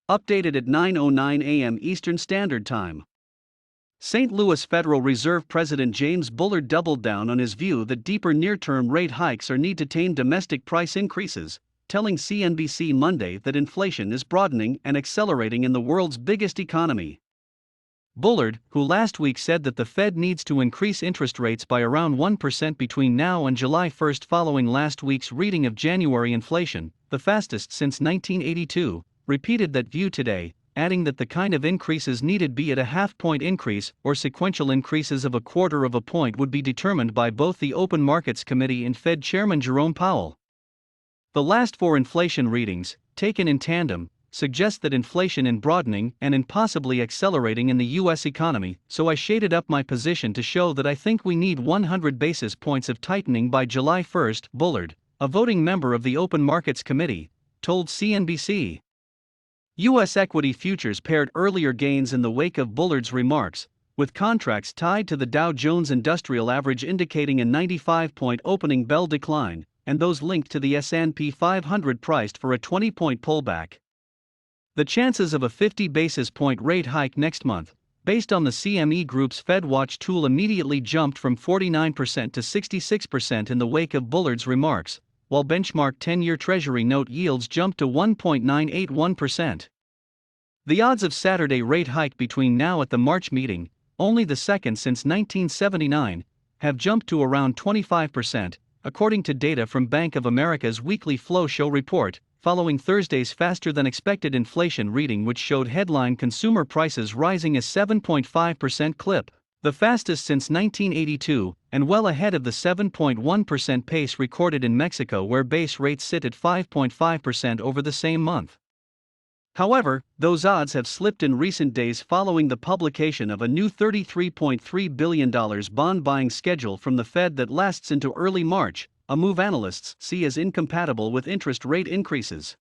Updated at 9:09 a.m. Eastern Standard Time. St. Louis Federal Reserve President James Bullard doubled down on his view that deeper near-term rate hikes are needed to tame domestic price increases, telling CNBC Monday that inflation is broadening and accelerating in the world's biggest economy. Bullard, who last week said that the Fed needs to increase interest rates by around 1% between now and July 1 following last week's reading of January inflation, the fastest since 1982, repeated that view today, adding that the kind of increases needed, be it a half-point increase or sequential increases of a quarter of a point, would be determined by both the Open Markets Committee and Fed Chairman Jerome Powell. The last four inflation readings, taken in tandem, suggest that inflation is broadening and possibly accelerating in the U.S. economy, so I shaded up my position to show that I think we need 100 basis points of tightening by July 1, Bullard, a voting member of the Open Markets Committee, told CNBC. U.S. equity futures paired earlier gains in the wake of Bullard's remarks, with contracts tied to the Dow Jones Industrial Average indicating a 95-point opening bell decline, and those linked to the S&P 500 priced for a 20-point pullback. The chances of a 50 basis point rate hike next month, based on the CME Group's FedWatch tool, immediately jumped from 49% to 66% in the wake of Bullard's remarks, while benchmark 10-year Treasury note yields jumped to 1.981%. The odds of Saturday rate hike between now at the March meeting, only the second since 1979, have jumped to around 25%, according to data from Bank of America's weekly Flow Show report, following Thursday's faster-than-expected inflation reading, which showed headline consumer prices rising a 7.5% clip, the fastest since 1982, and well ahead of the 7.1% pace recorded in Mexico, where base rates sit at 5.5% over the same month. However, those odds have slipped in recent days following the publication of a new $33.3 billion bond buying schedule from the Fed that lasts into early March, a move analysts see as incompatible with interest rate increases.